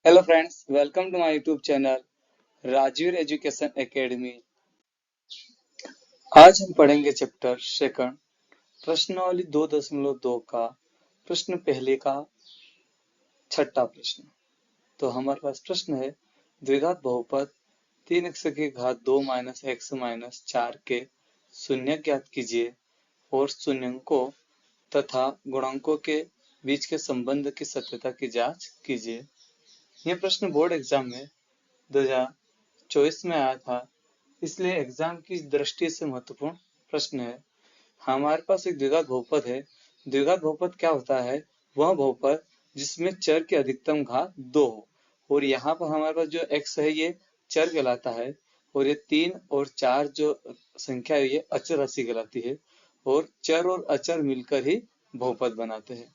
Hello friends, welcome to my YouTube channel Rajveer education academy. आज हम पढ़ेंगे चैप्टर सेकंड प्रश्नावली 2.2 का प्रश्न पहले का छठा प्रश्न। तो हमारे पास प्रश्न है, द्विघात बहुपद 3x की घात 2 माइनस एक्स माइनस 4 के शून्य ज्ञात कीजिए और शून्यंकों तथा गुणांकों के बीच के संबंध की सत्यता की जांच कीजिए। यह प्रश्न बोर्ड एग्जाम में 2024 में आया था, इसलिए एग्जाम की दृष्टि से महत्वपूर्ण प्रश्न है। हमारे पास एक द्विघात बहुपद है। द्विघात बहुपद क्या होता है? वह बहुपद जिसमें चर की अधिकतम घात 2 हो और यहाँ पर हमारे पास जो x है ये चर कहलाता है और ये 3 और 4 जो संख्या है ये अचर राशि कहलाती है और चर और अचर मिलकर ही बहुपद बनाते हैं।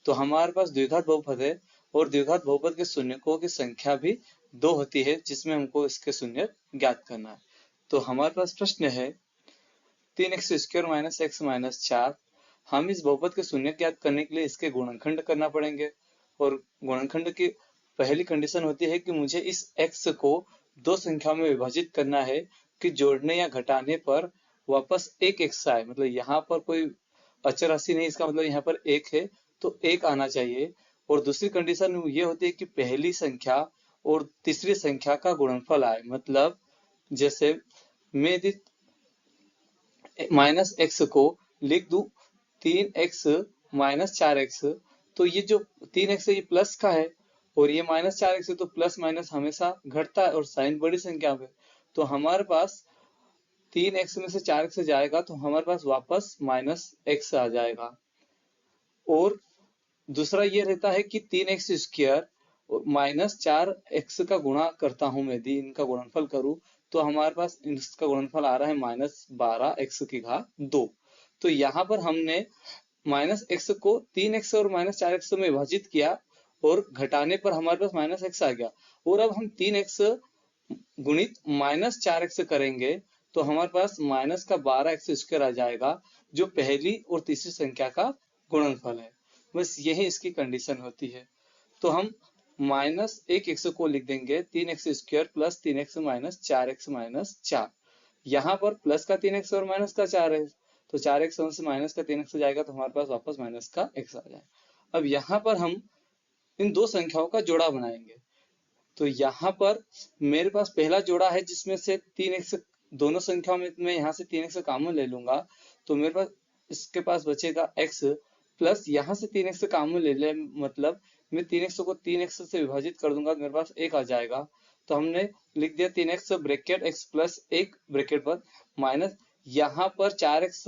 तो हमारे पास द्विघात बहुपद है और द्विघात बहुपद के शून्यकों की संख्या भी 2 होती है, जिसमें हमको इसके शून्य ज्ञात करना है। तो हमारे पास प्रश्न है 3x² माइनस एक्स माइनस 4। हम इस बहुपद के शून्य ज्ञात करने के लिए इसके गुणनखंड करना पड़ेंगे और गुणनखंड की पहली कंडीशन होती है कि मुझे इस x को दो संख्याओं में विभाजित करना है कि जोड़ने या घटाने पर वापस एक x आए। मतलब यहाँ पर कोई अचर राशि नहीं, इसका मतलब यहाँ पर एक है तो एक आना चाहिए। और दूसरी कंडीशन ये होती है कि पहली संख्या और तीसरी संख्या का गुणनफल आए। मतलब जैसे मैं यदि माइनस एक्स को लिख दूं 3x माइनस 4x, तो ये जो 3x है ये प्लस का है और ये माइनस 4x है, तो प्लस माइनस हमेशा घटता है और साइन बड़ी संख्या में। तो हमारे पास 3x में से 4x जाएगा तो हमारे पास वापस माइनस x आ जाएगा। और दूसरा ये रहता है कि 3x² माइनस 4x का गुणा करता हूं मैं, यदि इनका गुणनफल करूं तो हमारे पास इसका गुणनफल आ रहा है माइनस 12x की घात 2। तो यहाँ पर हमने माइनस एक्स को 3x और माइनस 4x में विभाजित किया और घटाने पर हमारे पास माइनस x आ गया। और अब हम 3x गुणित माइनस 4x करेंगे तो हमारे पास माइनस का 12x² आ जाएगा, जो पहली और तीसरी संख्या का गुणनफल है। बस यही इसकी कंडीशन होती है। तो हम माइनस एक एक्स को लिख देंगे 3x² plus 3x minus 4x minus 4। यहाँ पर प्लस का 3x और माइनस का 4 है, तो 4x से माइनस का 3x जाएगा तो हमारे पास वापस माइनस का x आ जाएगा। अब यहाँ पर हम इन दो संख्याओं का जोड़ा बनाएंगे। तो यहाँ पर मेरे पास पहला जोड़ा है जिसमें से 3x, दोनों संख्याओं में मैं यहाँ से 3x कॉमन ले लूंगा तो मेरे पास इसके पास बचेगा x प्लस यहाँ से 3x कॉमन ले ले, मतलब मैं 3x को 3x से विभाजित कर दूंगा, मेरे पास 1 आ जाएगा। तो हमने लिख दिया 3x bracket x plus 1 bracket पर माइनस यहाँ पर 4x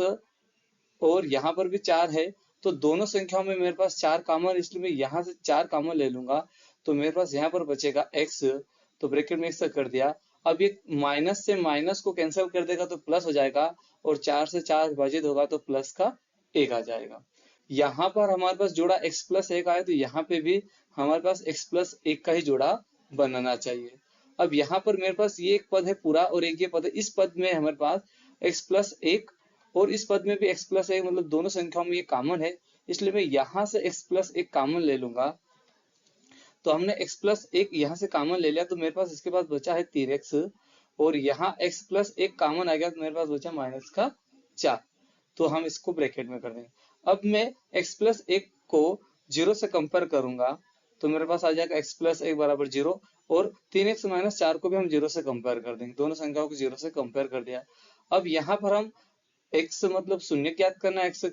और यहाँ पर भी 4 है, तो दोनों संख्याओं में मेरे पास 4 कॉमन, इसलिए मैं यहाँ से 4 कॉमन ले लूंगा तो मेरे पास यहाँ पर बचेगा x, तो ब्रैकेट में x कर दिया। अब ये माइनस से माइनस को कैंसिल कर देगा तो प्लस हो जाएगा और 4 से 4 विभाजित होगा तो प्लस का 1 आ जाएगा। यहाँ पर हमारे पास जोड़ा x प्लस 1 आए तो यहाँ पे भी हमारे पास x प्लस 1 का ही जोड़ा बनाना चाहिए। अब यहाँ पर मेरे पास ये एक पद है पूरा और एक ये पद है, इस पद में हमारे पास x प्लस 1 और इस पद में भी x प्लस 1, मतलब दोनों संख्याओं में ये कॉमन है, इसलिए मैं यहाँ से x प्लस 1 कॉमन ले लूंगा। तो हमने x प्लस 1 यहाँ से कॉमन ले लिया तो मेरे पास इसके पास बचा है 3x और यहाँ x प्लस 1 कॉमन आ गया तो मेरे पास बचा माइनस का 4। तो हम इसको ब्रैकेट में कर देंगे। अब मैं x प्लस 1 को 0 से कंपेयर करूंगा तो मेरे पास आ जाएगा x प्लस 1 बराबर 0 और 3x माइनस 4 को भी हम 0 से कंपेयर कर देंगे, दोनों संख्याओं को 0 से कंपेयर कर दिया। अब यहाँ पर हम x मतलब शून्य ज्ञात करना है x,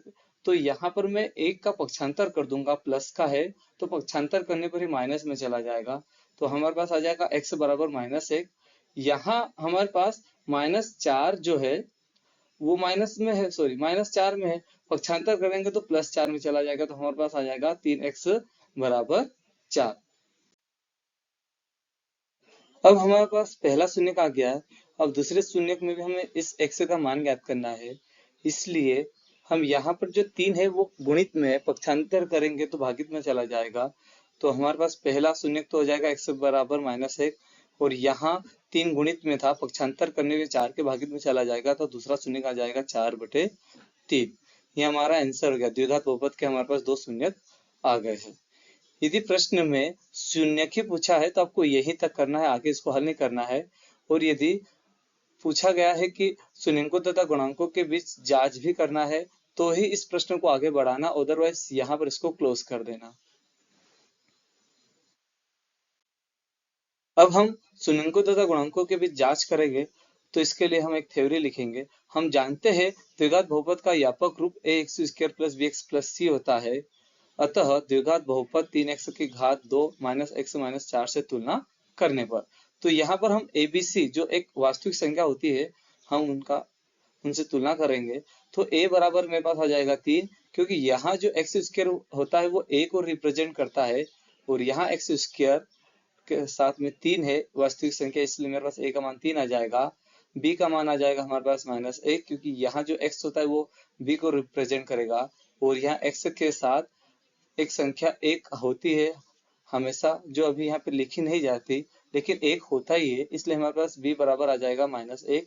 तो यहाँ पर मैं 1 का पक्षांतर कर दूंगा, प्लस का है तो पक्षांतर करने पर ही माइनस में चला जाएगा। तो हमारे पास आ जाएगा x बराबर -1। यहाँ हमारे पास -4 जो है वो माइनस में है, सॉरी -4 में है, पक्षांतर करेंगे तो +4 में चला जाएगा तो हमारे पास आ जाएगा 3x बराबर 4। अब हमारे पास पहला शून्य आ गया है। अब दूसरे शून्य में भी हमें इस x का मान ज्ञात करना है, इसलिए हम यहाँ पर जो 3 है वो गुणित में है, पक्षांतर करेंगे तो भागित में चला जाएगा। तो हमारे पास पहला शून्य तो हो जाएगा x बराबर -1 और यहाँ 3 गुणित में था, पक्षांतर करने में 4 के भागित में चला जाएगा तो दूसरा शून्य आ जाएगा 4/3। ये हमारा आंसर हो गया। द्विघात बहुपद के हमारे पास दो शून्य आ गए हैं। यदि प्रश्न में शून्य पूछा है तो आपको यहीं तक करना है, आगे इसको हल नहीं करना है। और यदि पूछा गया है कि शून्यकों तथा गुणांकों के बीच जांच भी करना है तो ही इस प्रश्न को आगे बढ़ाना, अदरवाइज यहाँ पर इसको क्लोज कर देना। अब हम शून्यकों तथा गुणांकों के बीच जांच करेंगे तो इसके लिए हम एक थ्योरी लिखेंगे। हम जानते हैं द्विघात बहुपद का व्यापक रूप ax² plus bx plus c होता है। अतः द्विघात बहुपद 3x की घात 2 माइनस x माइनस 4 से तुलना करने पर, तो यहाँ पर हम abc जो एक वास्तविक संख्या होती है हम उनसे तुलना करेंगे। तो a बराबर मेरे पास आ जाएगा 3, क्योंकि यहाँ जो x² होता है वो a को रिप्रेजेंट करता है और यहाँ x² के साथ में 3 है वास्तविक संख्या, इसलिए मेरे पास a का मान 3 आ जाएगा। b का मान आ जाएगा हमारे पास -1, क्योंकि यहाँ जो x होता है वो b को रिप्रेजेंट करेगा और यहाँ x के साथ एक संख्या 1 होती है हमेशा, जो अभी यहाँ पे लिखी नहीं जाती लेकिन 1 होता ही है, इसलिए हमारे पास b बराबर आ जाएगा -1।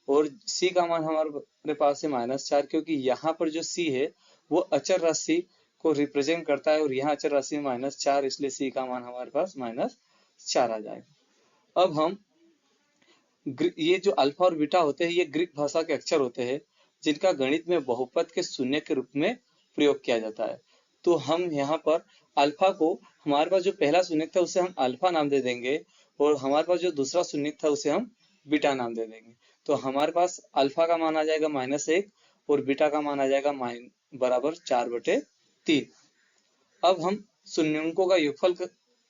और c का मान हमारे पास है -4, क्योंकि यहाँ पर जो c है वो अचर राशि को रिप्रेजेंट करता है और यहाँ अचर राशि -4, इसलिए c का मान हमारे पास -4 आ जाएगा। अब हम ये जो अल्फा और बीटा होते हैं ये ग्रीक भाषा के अक्षर होते हैं जिनका गणित में बहुपद के शून्य के रूप में प्रयोग किया जाता है। तो हम यहाँ पर अल्फा को, हमारे पास जो पहला शून्य था उसे हम अल्फा नाम दे देंगे और हमारे पास जो दूसरा शून्य था उसे हम बीटा नाम दे देंगे। तो हमारे पास अल्फा का मान आ जाएगा -1 और बीटा का मान आ जाएगा बराबर 4/3। अब हम शून्यकों का योगफल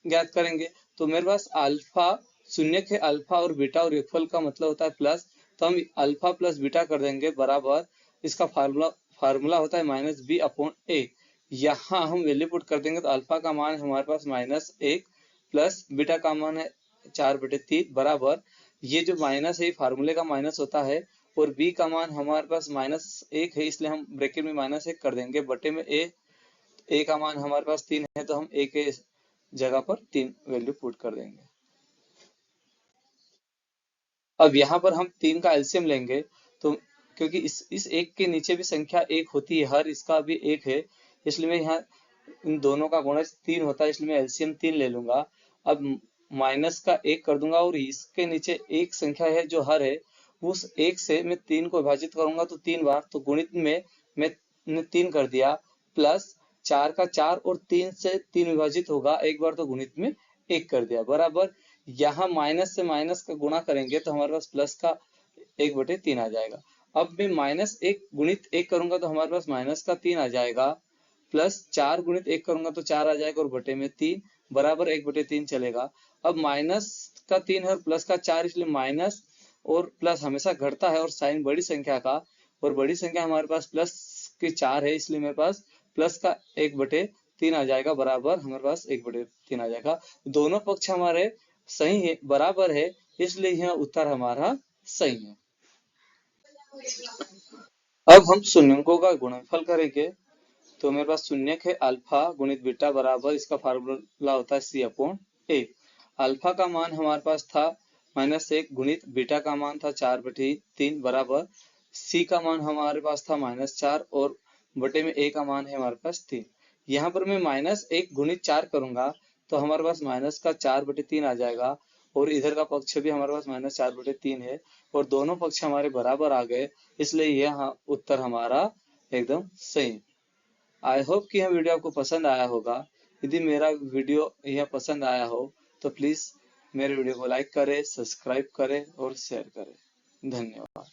ज्ञात करेंगे। तो मेरे पास अल्फा शून्य के अल्फा और बीटा और योगफल का मतलब होता है प्लस, तो हम अल्फा प्लस बीटा कर देंगे बराबर, इसका फार्मूला होता है -b/a। यहाँ हम वैल्यू पुट कर देंगे तो अल्फा का मान हमारे पास -1 प्लस बीटा का मान है 4/3 बराबर, ये जो माइनस है फार्मूले का माइनस होता है और b का मान हमारे पास -1 है, इसलिए हम ब्रैकेट में -1 कर देंगे बटे में a का मान हमारे पास 3 है तो हम a के जगह पर 3 वैल्यू पुट कर देंगे। अब यहाँ पर हम 3 का एलसीएम लेंगे, तो क्योंकि इस एक के नीचे भी संख्या 1 होती है, हर इसका भी 1 है, इसलिए मैं यहाँ इन दोनों का गुणज 3 होता है, इसलिए मैं एलसीएम 3 ले लूंगा। अब माइनस का 1 कर दूंगा और इसके नीचे एक संख्या है जो हर है, उस 1 से मैं 3 को विभाजित करूंगा तो 3 बार, तो गुणित में मैंने 3 कर दिया, प्लस 4 का 4 और 3 से 3 विभाजित होगा एक बार, तो गुणित में 1 कर दिया बराबर, यहाँ माइनस से माइनस का गुणा करेंगे तो हमारे पास प्लस का 1/3 आ जाएगा। अब मैं -1 गुणित 1 करूंगा तो हमारे पास -3 आ जाएगा, प्लस 4 गुणित 1 करूंगा तो 4 आ जाएगा और बटे में 3 बराबर 1/3 चलेगा। अब -3 है और प्लस का 4, इसलिए माइनस और प्लस हमेशा घटता है और साइन बड़ी संख्या का, और बड़ी संख्या हमारे पास प्लस की 4 है, इसलिए मेरे पास प्लस का 1/3 आ जाएगा बराबर, हमारे पास 1/3 आ जाएगा। दोनों पक्ष हमारे सही है, बराबर है, इसलिए यह उत्तर हमारा सही है। अब हम शून्यकों का गुणनफल करेंगे। तो मेरे पास शून्य है अल्फा गुणित बीटा बराबर, इसका फार्मूला होता है c/a। अल्फा का मान हमारे पास था -1 गुणित बीटा का मान था 4/3 बराबर, c का मान हमारे पास था -4 और बटे में a का मान है हमारे पास 3। यहाँ पर मैं -1 गुणित 4 करूंगा तो हमारे पास माइनस का 4/3 आ जाएगा और इधर का पक्ष भी हमारे पास -4/3 है और दोनों पक्ष हमारे बराबर आ गए, इसलिए यह उत्तर हमारा एकदम सही है। आई होप कि यह वीडियो आपको पसंद आया होगा। यदि मेरा वीडियो यह पसंद आया हो तो प्लीज मेरे वीडियो को लाइक करें, सब्सक्राइब करें और शेयर करें। धन्यवाद।